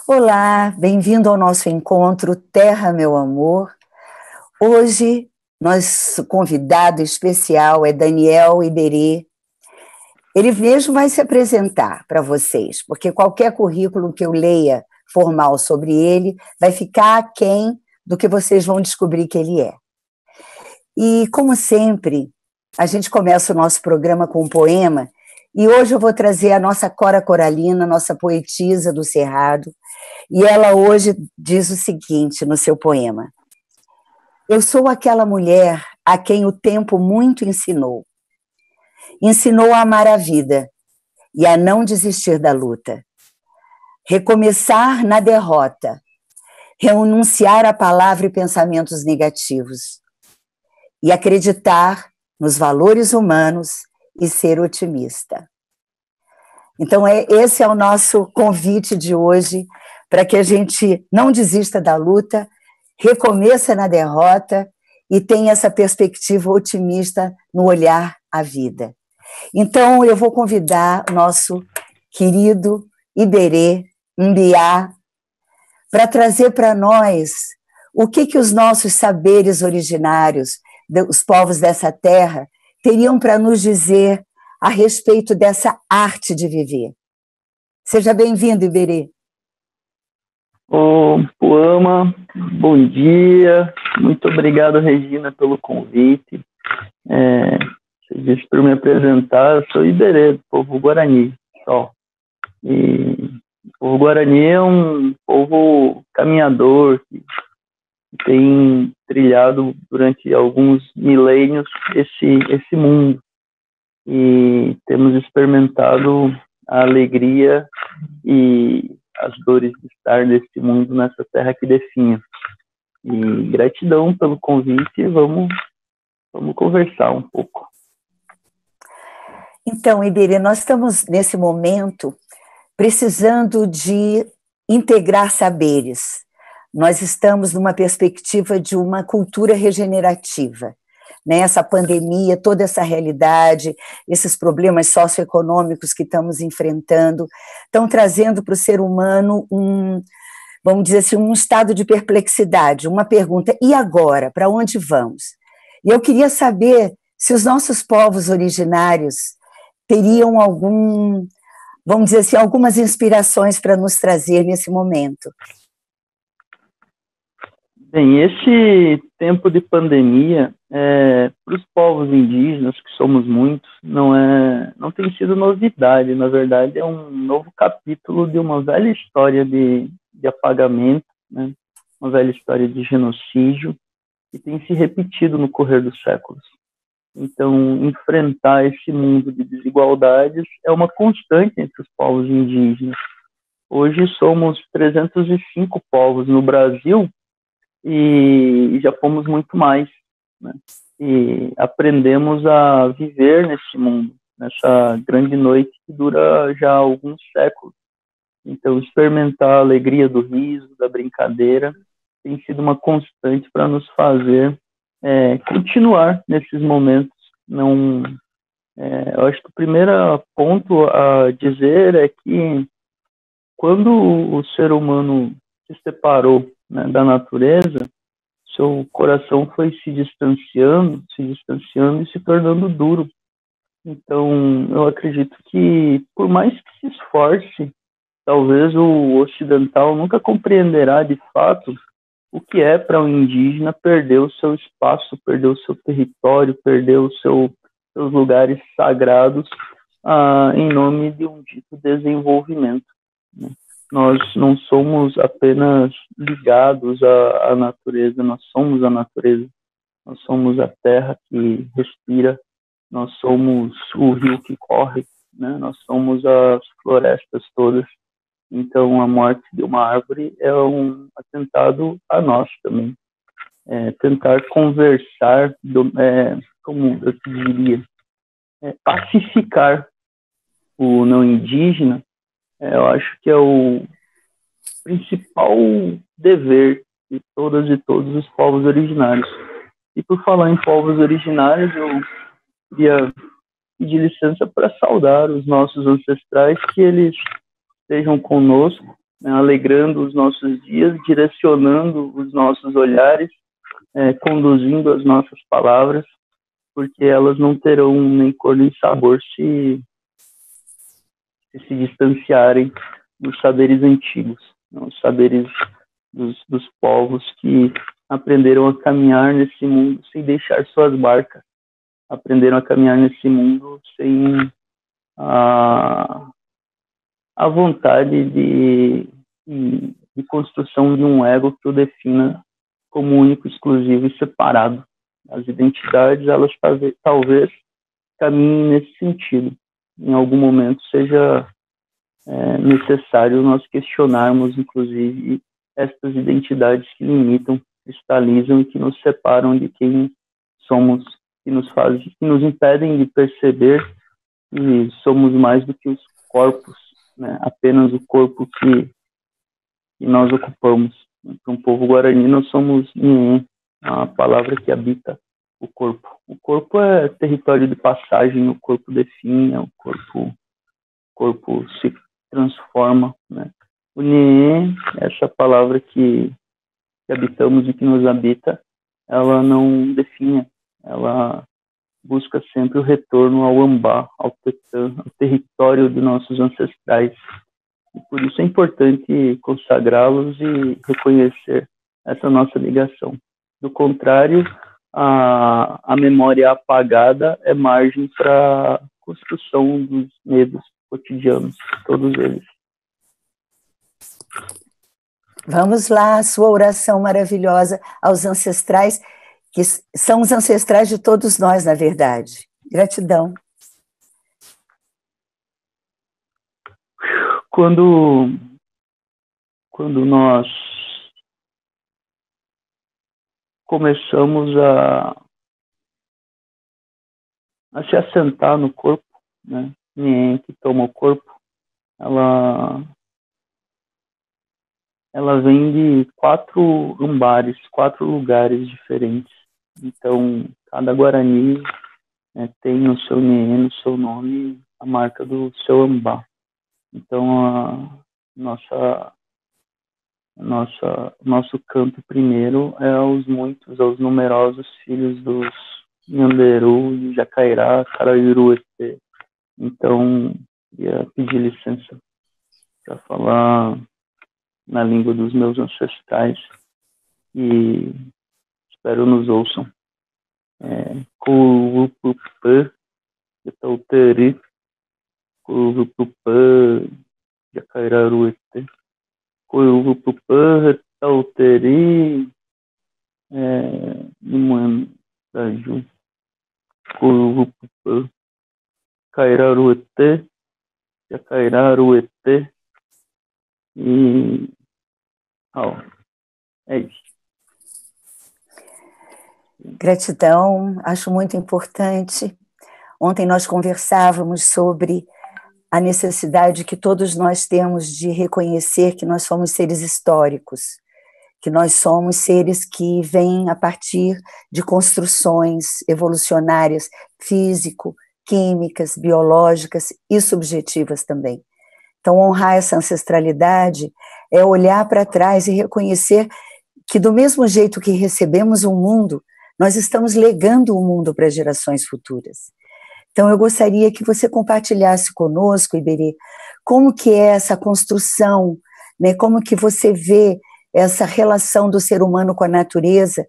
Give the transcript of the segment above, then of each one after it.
Olá, bem-vindo ao nosso encontro Terra, meu amor. Hoje, nosso convidado especial é Daniel Iberê. Ele mesmo vai se apresentar para vocês, porque qualquer currículo que eu leia formal sobre ele vai ficar aquém do que vocês vão descobrir que ele é. E, como sempre, a gente começa o nosso programa com um poema, e hoje eu vou trazer a nossa Cora Coralina, nossa poetisa do Cerrado, e ela hoje diz o seguinte no seu poema: eu sou aquela mulher a quem o tempo muito ensinou. Ensinou a amar a vida e a não desistir da luta. Recomeçar na derrota. Renunciar a palavra e pensamentos negativos. E acreditar nos valores humanos e ser otimista. Então, esse é o nosso convite de hoje, para que a gente não desista da luta, recomeça na derrota e tenha essa perspectiva otimista no olhar à vida. Então, eu vou convidar o nosso querido Iberê Mbiá para trazer para nós o que os nossos saberes originários, os povos dessa terra, teriam para nos dizer a respeito dessa arte de viver. Seja bem-vindo, Iberê. Ô, Puama, bom dia. Muito obrigado, Regina, pelo convite. Você disse para me apresentar, eu sou Iberê, do povo Guarani, só. E o povo Guarani é um povo caminhador que tem trilhado durante alguns milênios esse mundo. E temos experimentado a alegria e as dores de estar nesse mundo, nessa terra que definha. E gratidão pelo convite, vamos conversar um pouco. Então, Iberê, nós estamos nesse momento precisando de integrar saberes. Nós estamos numa perspectiva de uma cultura regenerativa. Né? Essa pandemia, toda essa realidade, esses problemas socioeconômicos que estamos enfrentando, estão trazendo para o ser humano vamos dizer assim, um estado de perplexidade, uma pergunta: e agora? Para onde vamos? E eu queria saber se os nossos povos originários teriam vamos dizer assim, algumas inspirações para nos trazer nesse momento. Bem, esse tempo de pandemia, para os povos indígenas, que somos muitos, não tem sido novidade. Na verdade, é um novo capítulo de uma velha história de apagamento, né? Uma velha história de genocídio, que tem se repetido no correr dos séculos. Então, enfrentar esse mundo de desigualdades é uma constante entre os povos indígenas. Hoje somos 305 povos no Brasil e já fomos muito mais, né? E aprendemos a viver nesse mundo, nessa grande noite que dura já alguns séculos. Então, experimentar a alegria do riso, da brincadeira, tem sido uma constante para nos fazer continuar nesses momentos. Eu acho que o primeiro ponto a dizer é que quando o ser humano se separou, né, da natureza, seu coração foi se distanciando e se tornando duro. Então, eu acredito que, por mais que se esforce, talvez o ocidental nunca compreenderá de fato o que é para um indígena perder o seu espaço, perder o seu território, perder seus lugares sagrados em nome de um dito desenvolvimento, né? Nós não somos apenas ligados à natureza, nós somos a natureza, nós somos a terra que respira, nós somos o rio que corre, né? Nós somos as florestas todas. Então, a morte de uma árvore é um atentado a nós também. Tentar conversar, como eu diria, pacificar o não indígena, eu acho que é o principal dever de todas e todos os povos originários. E por falar em povos originários, eu queria pedir licença para saudar os nossos ancestrais, que eles estejam conosco né, alegrando os nossos dias, direcionando os nossos olhares, conduzindo as nossas palavras, porque elas não terão nem cor nem sabor se distanciarem dos saberes antigos, né, os saberes dos povos que aprenderam a caminhar nesse mundo sem deixar suas marcas, aprenderam a caminhar nesse mundo sem a vontade de construção de um ego que o defina como único, exclusivo e separado. As identidades, elas talvez caminhem nesse sentido. Em algum momento seja necessário nós questionarmos, inclusive, estas identidades que limitam, cristalizam e que nos separam de quem somos, que nos impedem de perceber que somos mais do que os corpos, né? Apenas o corpo que nós ocupamos. Para um povo guarani, nós somos a palavra que habita o corpo. O corpo é território de passagem, o corpo define, o corpo se transforma, né? O Nhe, essa palavra que habitamos e que nos habita, ela não define, ela busca sempre o retorno ao Ambá, ao Tetã, ao território de nossos ancestrais. E por isso é importante consagrá-los e reconhecer essa nossa ligação. Do contrário, a memória apagada é margem para a construção dos medos cotidianos, todos eles. Vamos lá, a sua oração maravilhosa aos ancestrais, que são os ancestrais de todos nós, na verdade. Gratidão. Quando nós começamos a se assentar no corpo, né? Ninguém que toma o corpo, ela vem de 4 ambares, 4 lugares diferentes. Então, cada Guarani, né, tem no seu Nhe, no seu nome, a marca do seu ambá. Então, nosso canto primeiro é aos numerosos filhos dos Nhanderu, Jacairá, Carairu, Etê. Então, queria pedir licença para falar na língua dos meus ancestrais e espero nos ouçam. Kuvupupã, Itauteri, Kuvupupã, Jacairaru, Etê. Kuvupupã, Itauteri, Nimuano, Daju, Kuvupupã, Cairaru, Etê, Jacairaru, Etê. E é isso. Gratidão, acho muito importante. Ontem nós conversávamos sobre a necessidade que todos nós temos de reconhecer que nós somos seres históricos, que nós somos seres que vêm a partir de construções evolucionárias, físico, químicas, biológicas e subjetivas também. Então, honrar essa ancestralidade é olhar para trás e reconhecer que, do mesmo jeito que recebemos um mundo, nós estamos legando o mundo para gerações futuras. Então, eu gostaria que você compartilhasse conosco, Iberê, como que é essa construção, né? Como que você vê essa relação do ser humano com a natureza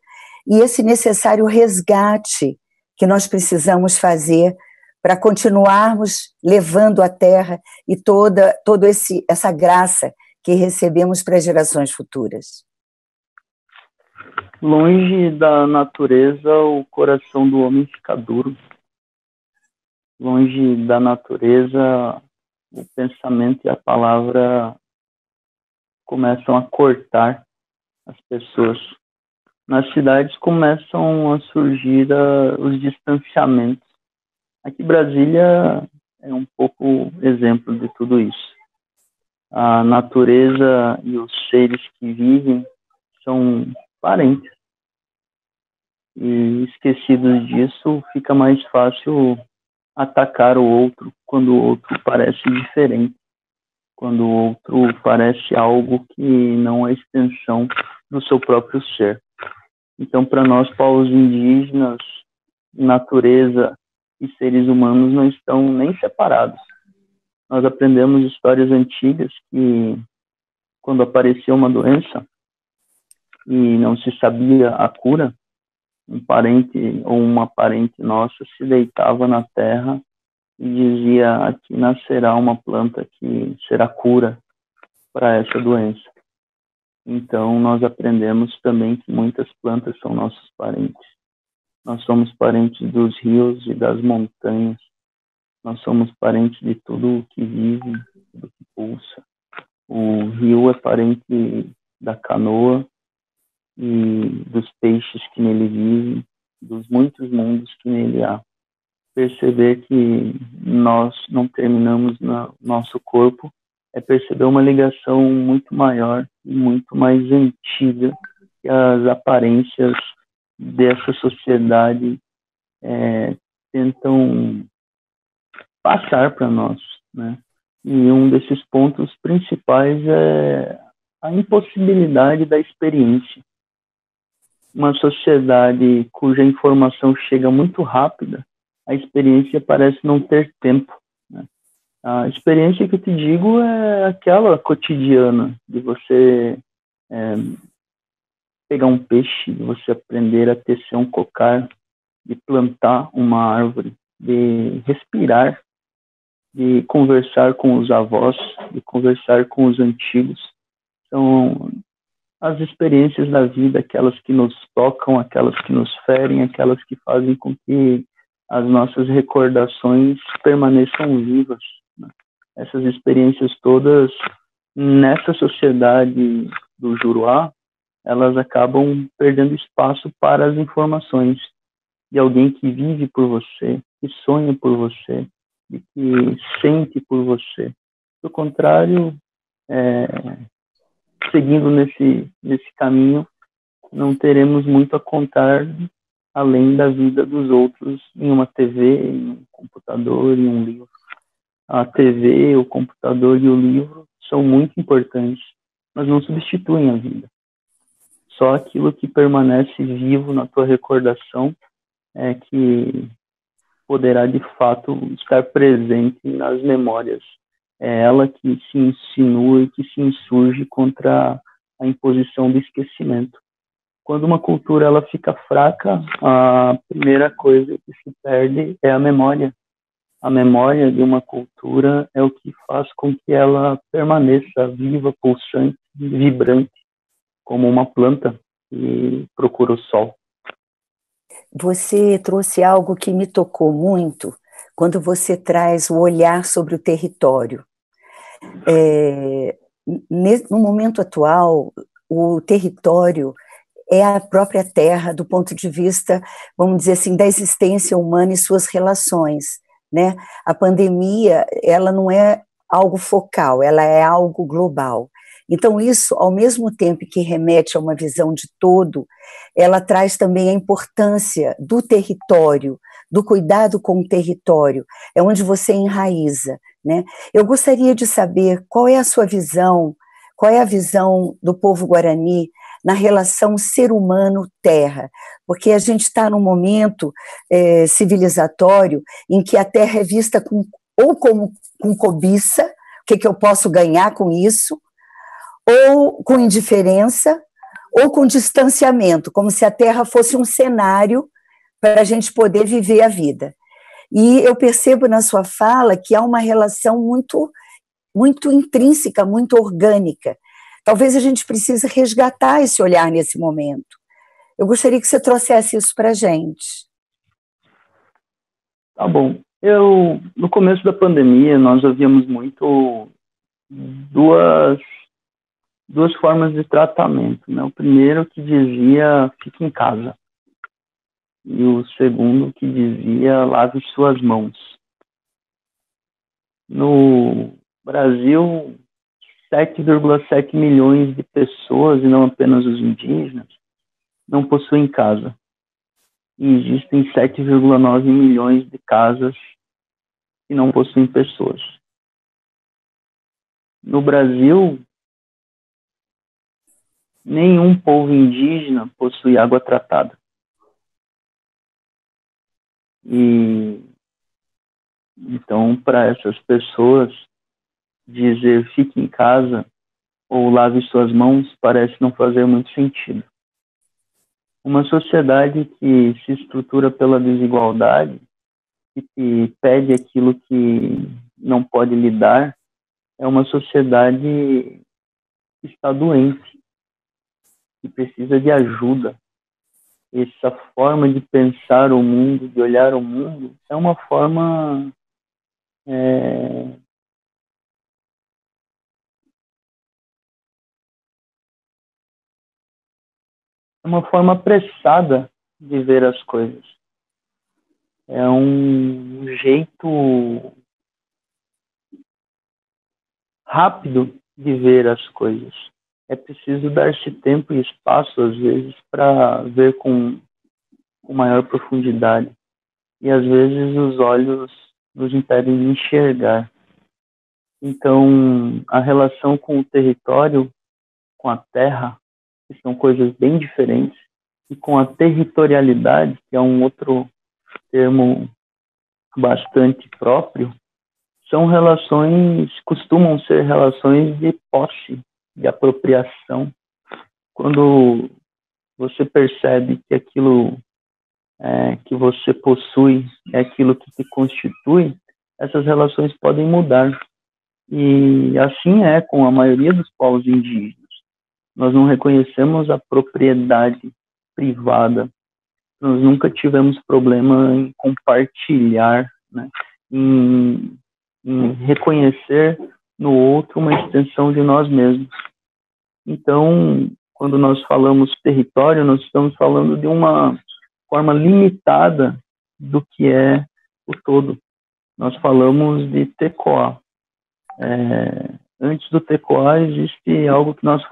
e esse necessário resgate que nós precisamos fazer para continuarmos levando a Terra e toda essa graça que recebemos para gerações futuras. Longe da natureza, o coração do homem fica duro. Longe da natureza, o pensamento e a palavra começam a cortar as pessoas. Nas cidades começam a surgir os distanciamentos. Aqui Brasília é um pouco exemplo de tudo isso. A natureza e os seres que vivem são parentes. E esquecidos disso, fica mais fácil atacar o outro quando o outro parece diferente. quando o outro parece algo que não é extensão do seu próprio ser. Então, para nós, povos indígenas, natureza e seres humanos não estão nem separados. Nós aprendemos histórias antigas que, quando aparecia uma doença e não se sabia a cura, um parente ou uma parente nossa se deitava na terra e dizia: aqui nascerá uma planta que será cura para essa doença. Então, nós aprendemos também que muitas plantas são nossos parentes. Nós somos parentes dos rios e das montanhas. Nós somos parentes de tudo que vive, tudo que pulsa. O rio é parente da canoa e dos peixes que nele vivem, dos muitos mundos que nele há. Perceber que nós não terminamos no nosso corpo é perceber uma ligação muito maior e muito mais antiga que as aparências dessa sociedade tentam passar para nós, né? E um desses pontos principais é a impossibilidade da experiência. Uma sociedade cuja informação chega muito rápida, a experiência parece não ter tempo, né? A experiência que eu te digo é aquela cotidiana, de você pegar um peixe, de você aprender a tecer um cocar, de plantar uma árvore, de respirar, de conversar com os avós, de conversar com os antigos. São as experiências da vida, aquelas que nos tocam, aquelas que nos ferem, aquelas que fazem com que as nossas recordações permaneçam vivas, né? Essas experiências todas, nessa sociedade do Juruá, elas acabam perdendo espaço para as informações de alguém que vive por você, que sonha por você, e que sente por você. Do contrário, seguindo nesse caminho, não teremos muito a contar além da vida dos outros em uma TV, em um computador, em um livro. A TV, o computador e o livro são muito importantes, mas não substituem a vida. Só aquilo que permanece vivo na tua recordação é que poderá de fato estar presente nas memórias. É ela que se insinua e que se insurge contra a imposição do esquecimento. Quando uma cultura ela fica fraca, a primeira coisa que se perde é a memória. A memória de uma cultura é o que faz com que ela permaneça viva, pulsante, vibrante, como uma planta que procura o sol. Você trouxe algo que me tocou muito quando você traz o olhar sobre o território. No momento atual, o território é a própria terra do ponto de vista, vamos dizer assim, da existência humana e suas relações, né? A pandemia, ela não é algo focal, ela é algo global. Então, isso, ao mesmo tempo que remete a uma visão de todo, ela traz também a importância do território, do cuidado com o território, é onde você enraiza, né? Eu gostaria de saber qual é a sua visão, qual é a visão do povo guarani na relação ser humano-terra, porque a gente está num momento civilizatório em que a terra é vista ou como com cobiça, o que eu posso ganhar com isso, ou com indiferença, ou com distanciamento, como se a terra fosse um cenário para a gente poder viver a vida. E eu percebo na sua fala que há uma relação muito, muito intrínseca, muito orgânica. Talvez a gente precise resgatar esse olhar nesse momento. Eu gostaria que você trouxesse isso para a gente. Tá bom. No começo da pandemia, nós ouvíamos muito duas formas de tratamento, né? O primeiro que dizia, fique em casa. E o segundo que dizia, lave suas mãos. No Brasil, 7,7 milhões de pessoas, e não apenas os indígenas, não possuem casa. E existem 7,9 milhões de casas que não possuem pessoas. no Brasil, nenhum povo indígena possui água tratada. E então, para essas pessoas, dizer fique em casa ou lave suas mãos parece não fazer muito sentido. Uma sociedade que se estrutura pela desigualdade e que pede aquilo que não pode lhe dar é uma sociedade que está doente, que precisa de ajuda. Essa forma de pensar o mundo, de olhar o mundo, é uma forma apressada de ver as coisas. É um jeito rápido de ver as coisas. É preciso dar-se tempo e espaço, às vezes, para ver com maior profundidade. E, às vezes, os olhos nos impedem de enxergar. Então, a relação com o território, com a terra, que são coisas bem diferentes, e com a territorialidade, que é um outro termo bastante próprio, são relações, costumam ser relações de posse, de apropriação. Quando você percebe que aquilo que você possui é aquilo que te constitui, essas relações podem mudar. E assim é com a maioria dos povos indígenas. Nós não reconhecemos a propriedade privada. Nós nunca tivemos problema em compartilhar, né? em reconhecer no outro uma extensão de nós mesmos. Então, quando nós falamos território, nós estamos falando de uma forma limitada do que é o todo. Nós falamos de Tecoá. Antes do Tecoá existe algo que nós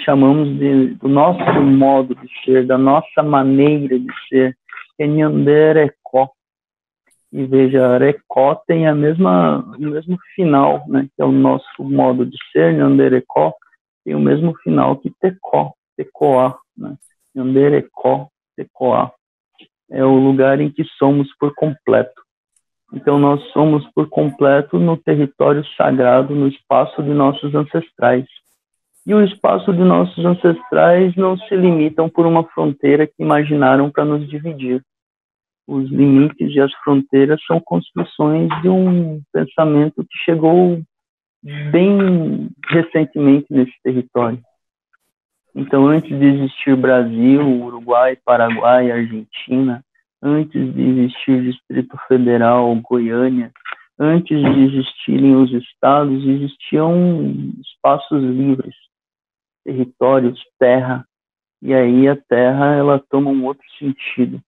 chamamos do nosso modo de ser, da nossa maneira de ser, que é Nhanderecó. E veja, Arecó tem o mesmo final, né, que é o nosso modo de ser. Nhanderecó tem o mesmo final que Tecó, Tecoá, né? Nhanderecó, Tecoá. É o lugar em que somos por completo. Então, nós somos por completo no território sagrado, no espaço de nossos ancestrais. E o espaço de nossos ancestrais não se limitam por uma fronteira que imaginaram para nos dividir. Os limites e as fronteiras são construções de um pensamento que chegou bem recentemente nesse território. Então, antes de existir Brasil, Uruguai, Paraguai, Argentina, antes de existir Distrito Federal, Goiânia, antes de existirem os estados, existiam espaços livres, territórios, terra, e aí a terra ela toma um outro sentido.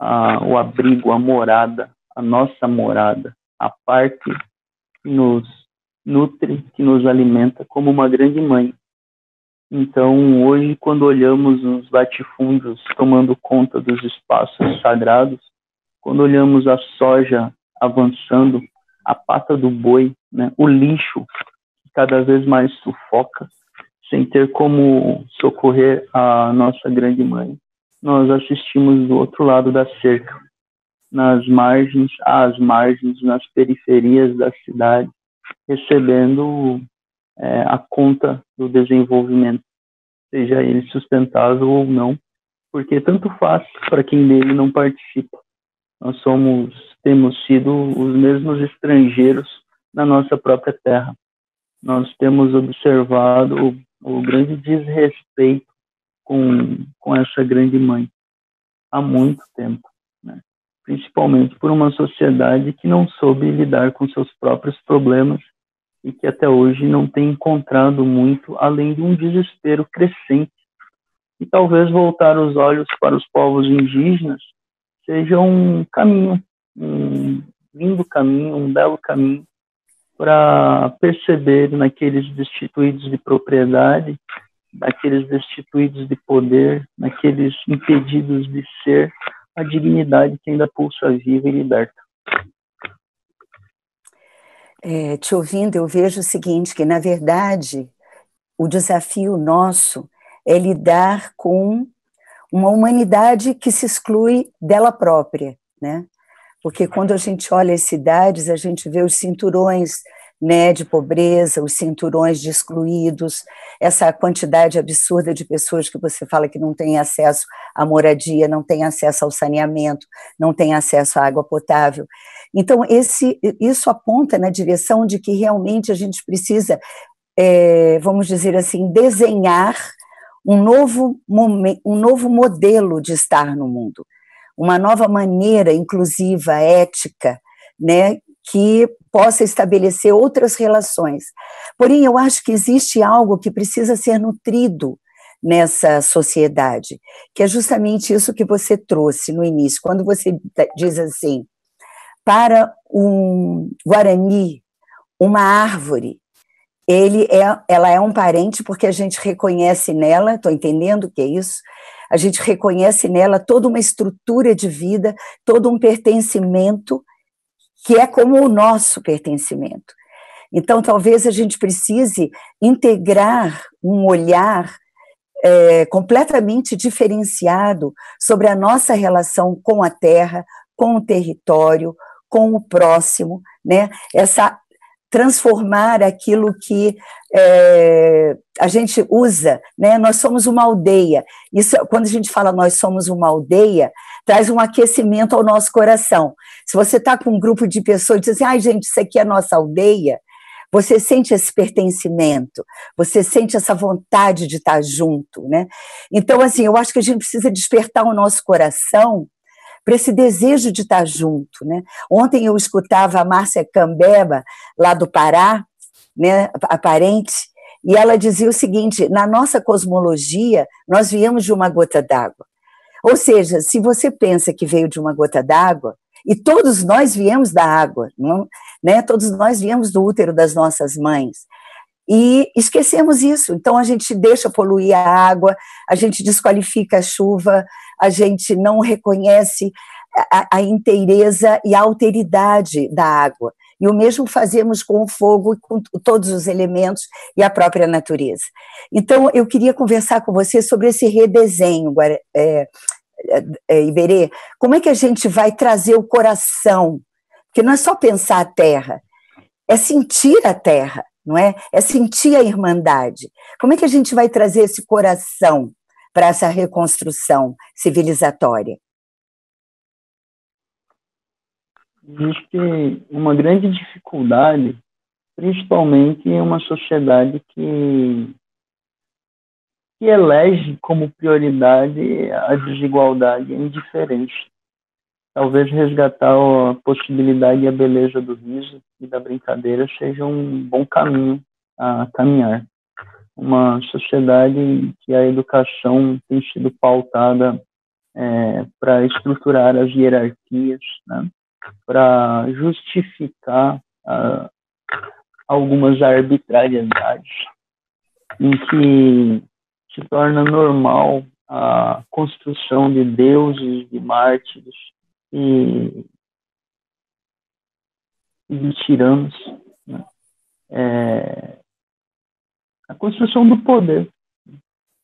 O abrigo, a morada, a nossa morada, a parte que nos nutre, que nos alimenta como uma grande mãe. Então, hoje, quando olhamos os latifúndios tomando conta dos espaços sagrados, quando olhamos a soja avançando, a pata do boi, né, o lixo que cada vez mais sufoca, sem ter como socorrer a nossa grande mãe, nós assistimos do outro lado da cerca, nas margens, nas periferias da cidade, recebendo a conta do desenvolvimento, seja ele sustentável ou não, porque tanto faz para quem dele não participa. Nós temos sido os mesmos estrangeiros na nossa própria terra. Nós temos observado o grande desrespeito com essa grande mãe há muito tempo, né? Principalmente por uma sociedade que não soube lidar com seus próprios problemas e que até hoje não tem encontrado muito, além de um desespero crescente. E talvez voltar os olhos para os povos indígenas seja um caminho, um lindo caminho, um belo caminho, para perceber naqueles destituídos de propriedade, naqueles destituídos de poder, naqueles impedidos de ser, a dignidade que ainda pulsa viva e liberta. Te ouvindo, eu vejo o seguinte, que, na verdade, o desafio nosso é lidar com uma humanidade que se exclui dela própria, né? Porque quando a gente olha as cidades, a gente vê os cinturões, né, de pobreza, os cinturões de excluídos, essa quantidade absurda de pessoas que você fala que não têm acesso à moradia, não têm acesso ao saneamento, não têm acesso à água potável. Então, isso aponta na direção de que realmente a gente precisa, vamos dizer assim, desenhar um novo modelo de estar no mundo, uma nova maneira inclusiva, ética, né, que possa estabelecer outras relações. Porém, eu acho que existe algo que precisa ser nutrido nessa sociedade, que é justamente isso que você trouxe no início, quando você diz assim, para um Guarani, uma árvore, ela é um parente porque a gente reconhece nela, estou entendendo o que é isso? A gente reconhece nela toda uma estrutura de vida, todo um pertencimento que é como o nosso pertencimento. Então, talvez a gente precise integrar um olhar completamente diferenciado sobre a nossa relação com a terra, com o território, com o próximo, né? Transformar aquilo que a gente usa, né? Nós somos uma aldeia. Isso, quando a gente fala nós somos uma aldeia, traz um aquecimento ao nosso coração. Se você está com um grupo de pessoas e diz assim, ai gente, isso aqui é a nossa aldeia, você sente esse pertencimento, você sente essa vontade de estar junto, né? Então, assim, eu acho que a gente precisa despertar o nosso coração para esse desejo de estar junto, né? Ontem eu escutava a Márcia Cambeba, lá do Pará, né, a parente, e ela dizia o seguinte, na nossa cosmologia, nós viemos de uma gota d'água. Ou seja, se você pensa que veio de uma gota d'água, e todos nós viemos da água, não, né? Todos nós viemos do útero das nossas mães, e esquecemos isso, então a gente deixa poluir a água, a gente desqualifica a chuva, a gente não reconhece a inteireza e a alteridade da água. E o mesmo fazemos com o fogo, com todos os elementos e a própria natureza. Então, eu queria conversar com você sobre esse redesenho, Iberê. Como é que a gente vai trazer o coração? Porque não é só pensar a terra, é sentir a terra, não é? É sentir a irmandade. Como é que a gente vai trazer esse coração para essa reconstrução civilizatória? Existe uma grande dificuldade, principalmente em uma sociedade que elege como prioridade a desigualdade e a indiferença. Talvez resgatar a possibilidade e a beleza do riso e da brincadeira seja um bom caminho a caminhar. Uma sociedade em que a educação tem sido pautada para estruturar as hierarquias, né? Para justificar algumas arbitrariedades, em que se torna normal a construção de deuses, de mártires e de tiranos, né? A construção do poder.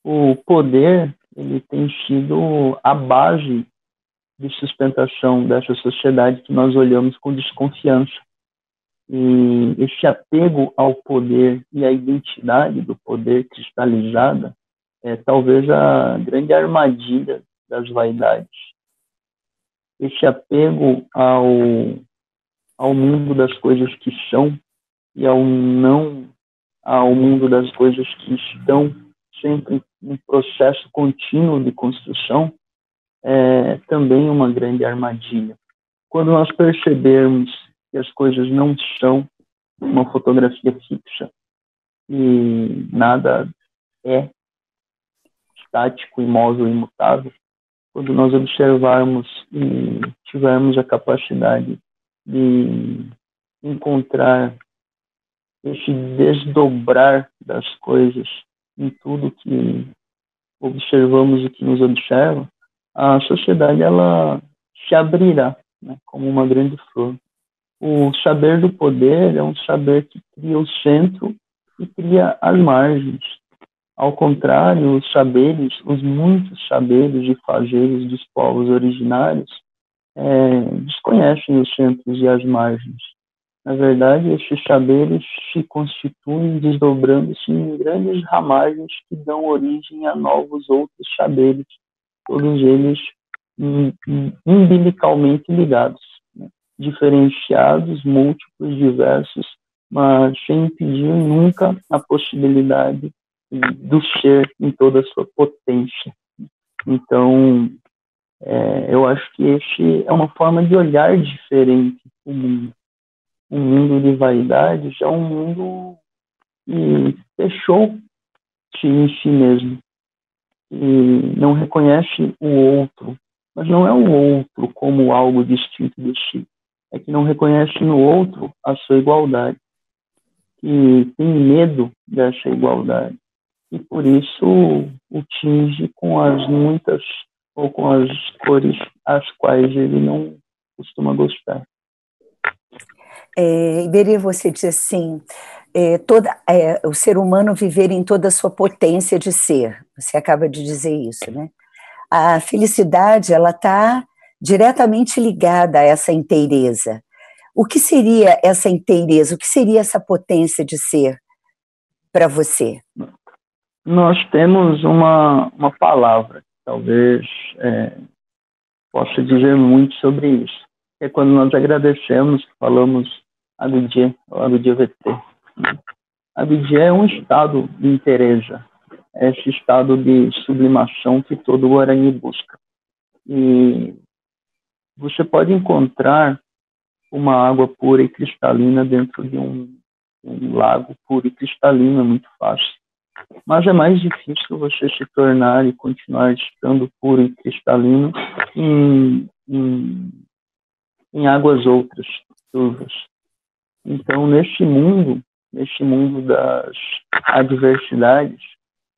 O poder, ele tem sido a base de sustentação dessa sociedade que nós olhamos com desconfiança. E esse apego ao poder e à identidade do poder cristalizada é talvez a grande armadilha das vaidades. Esse apego ao mundo das coisas que são e ao mundo das coisas que estão, sempre em processo contínuo de construção, é também uma grande armadilha. Quando nós percebermos que as coisas não são uma fotografia fixa e nada é estático, imóvel, imutável, quando nós observarmos e tivermos a capacidade de encontrar esse desdobrar das coisas em tudo que observamos e que nos observa, a sociedade ela se abrirá, né, como uma grande flor. O saber do poder é um saber que cria o centro e cria as margens. Ao contrário, os saberes, os muitos saberes e fazeres dos povos originários desconhecem os centros e as margens. Na verdade, esses saberes se constituem desdobrando-se em grandes ramagens que dão origem a novos outros saberes, todos eles umbilicalmente ligados, né? Diferenciados, múltiplos, diversos, mas sem impedir nunca a possibilidade do ser em toda a sua potência. Então, eu acho que esse é uma forma de olhar diferente o mundo. Um mundo de vaidade é um mundo que fechou-se em si mesmo e não reconhece o outro, mas não é o outro como algo distinto de si, é que não reconhece no outro a sua igualdade, que tem medo dessa igualdade e por isso o tinge com as muitas ou com as cores às quais ele não costuma gostar. Iberê, você diz assim, o ser humano viver em toda a sua potência de ser, você acaba de dizer isso, né? A felicidade, ela está diretamente ligada a essa inteireza. O que seria essa inteireza? O que seria essa potência de ser para você? Nós temos uma palavra, talvez possa dizer muito sobre isso. É quando nós agradecemos, falamos Abidjé, ou Abidjé-VT. Abidjé é um estado de inteireza, é esse estado de sublimação que todo Guarani busca. E você pode encontrar uma água pura e cristalina dentro de um lago puro e cristalino, é muito fácil. Mas é mais difícil você se tornar e continuar estando puro e cristalino em águas outras, turvas. Então, nesse mundo das adversidades,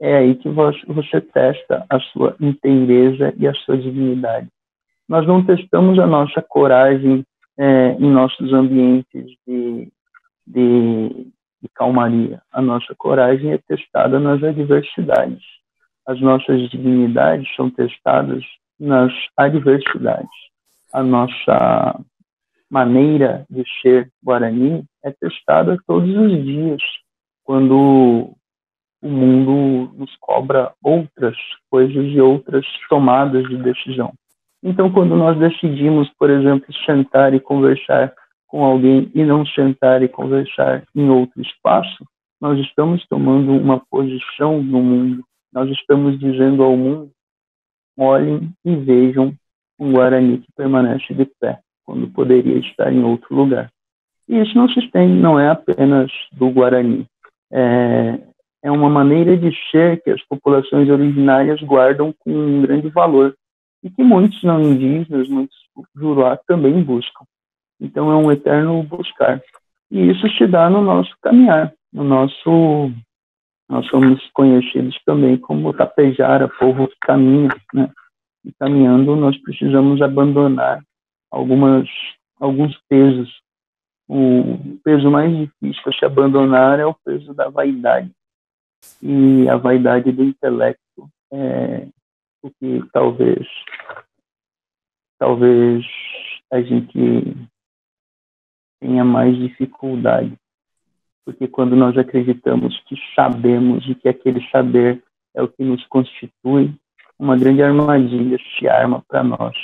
é aí que você testa a sua inteireza e a sua dignidade. Nós não testamos a nossa coragem em nossos ambientes de calmaria. A nossa coragem é testada nas adversidades. As nossas dignidades são testadas nas adversidades. A nossa maneira de ser Guarani é testada todos os dias, quando o mundo nos cobra outras coisas e outras tomadas de decisão. Então, quando nós decidimos, por exemplo, sentar e conversar com alguém e não sentar e conversar em outro espaço, nós estamos tomando uma posição no mundo. Nós estamos dizendo ao mundo: olhem e vejam um Guarani que permanece de pé, quando poderia estar em outro lugar. E isso não se estende, não é apenas do Guarani. É uma maneira de ser que as populações originárias guardam com um grande valor e que muitos não indígenas, muitos Juruá também buscam. Então é um eterno buscar. E isso se dá no nosso caminhar. Nós somos conhecidos também como Tapejara, povo que caminha, né? E caminhando nós precisamos abandonar alguns pesos. O peso mais difícil a se abandonar é o peso da vaidade. E a vaidade do intelecto é o que talvez a gente tenha mais dificuldade. Porque quando nós acreditamos que sabemos e que aquele saber é o que nos constitui, uma grande armadilha se arma para nós.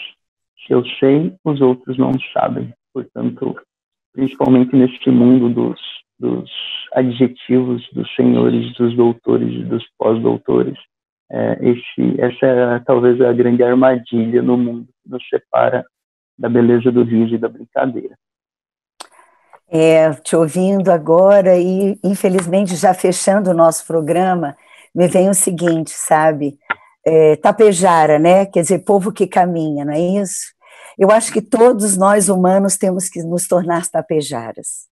Se eu sei, os outros não sabem. Portanto, principalmente neste mundo dos adjetivos, dos senhores, dos doutores e dos pós-doutores, essa é talvez a grande armadilha no mundo que nos separa da beleza do riso e da brincadeira. Te ouvindo agora e, infelizmente, já fechando o nosso programa, me vem o seguinte, sabe? Tapejara, né? Quer dizer, povo que caminha, não é isso? Eu acho que todos nós humanos temos que nos tornar tapejaras,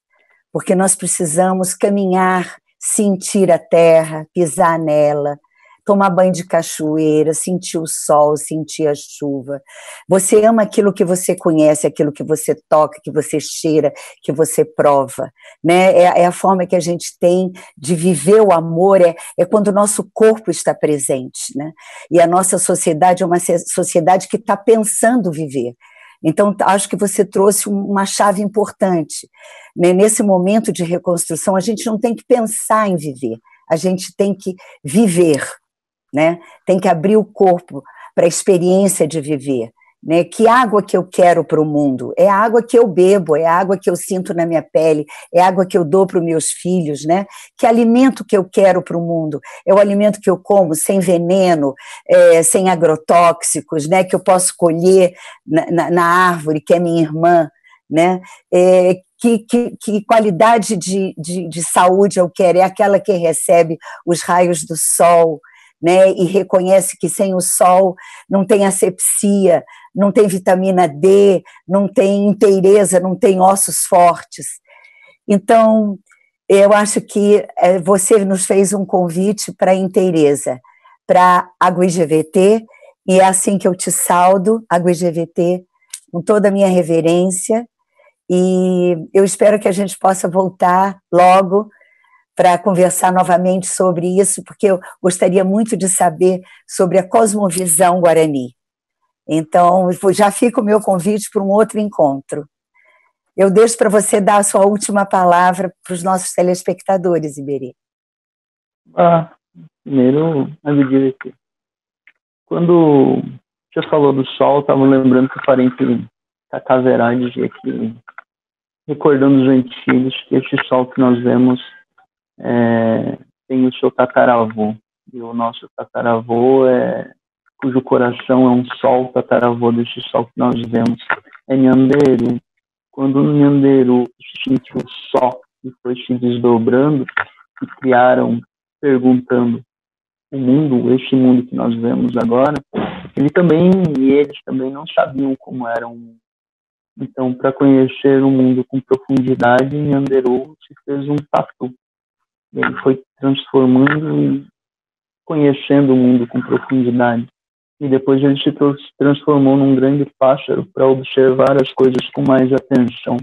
porque nós precisamos caminhar, sentir a terra, pisar nela, tomar banho de cachoeira, sentir o sol, sentir a chuva. Você ama aquilo que você conhece, aquilo que você toca, que você cheira, que você prova, né? É a forma que a gente tem de viver o amor, é quando o nosso corpo está presente, né? E a nossa sociedade é uma sociedade que está pensando viver. Então, acho que você trouxe uma chave importante, né? Nesse momento de reconstrução, a gente não tem que pensar em viver, a gente tem que viver, né? Tem que abrir o corpo para a experiência de viver, né? Que água que eu quero para o mundo? É a água que eu bebo, é a água que eu sinto na minha pele, é a água que eu dou para os meus filhos, né? Que alimento que eu quero para o mundo? É o alimento que eu como sem veneno, sem agrotóxicos, né? Que eu posso colher na árvore, que é minha irmã, né? Que qualidade de saúde eu quero? É aquela que recebe os raios do sol, né, e reconhece que sem o sol não tem asepsia, não tem vitamina D, não tem inteireza, não tem ossos fortes. Então, eu acho que você nos fez um convite para a inteireza, para Água IGVT, e é assim que eu te saldo, Água IGVT, com toda a minha reverência, e eu espero que a gente possa voltar logo para conversar novamente sobre isso, porque eu gostaria muito de saber sobre a cosmovisão guarani. Então, já fica o meu convite para um outro encontro. Eu deixo para você dar a sua última palavra para os nossos telespectadores, Iberê. Primeiro, aviso aqui. Quando você falou do sol, estava lembrando que o parente Cacaverade aqui, recordando os antigos, que esse sol que nós vemos tem o seu tataravô, e o nosso tataravô cujo coração é um sol, tataravô desse sol que nós vemos, é Nhanderu. Quando o Nhanderu sentiu só e foi se desdobrando, e criaram, perguntando o mundo, este mundo que nós vemos agora, eles também não sabiam como era o mundo. Então, para conhecer o mundo com profundidade, Nhanderu se fez um tatu. Ele foi transformando e conhecendo o mundo com profundidade. E depois ele se transformou num grande pássaro para observar as coisas com mais atenção.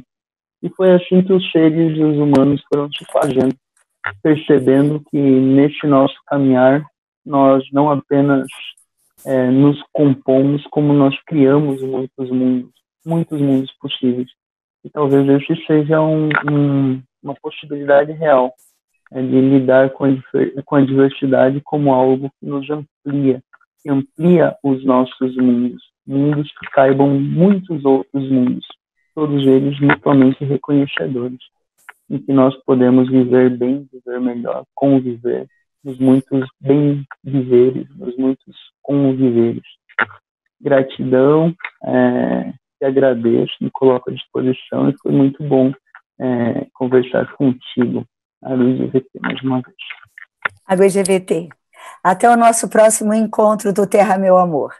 E foi assim que os seres e os humanos foram se fazendo, percebendo que nesse nosso caminhar nós não apenas nos compomos, como nós criamos muitos mundos possíveis. E talvez esse seja uma possibilidade real, de lidar com a diversidade como algo que nos amplia, que amplia os nossos mundos que caibam muitos outros mundos, todos eles mutuamente reconhecedores, em que nós podemos viver bem, viver melhor, conviver, nos muitos bem-viveres, nos muitos conviveres. Gratidão, te agradeço, me coloco à disposição e foi muito bom conversar contigo, Água IGVT, mais uma vez. Água IGVT. Até o nosso próximo encontro do Terra Meu Amor.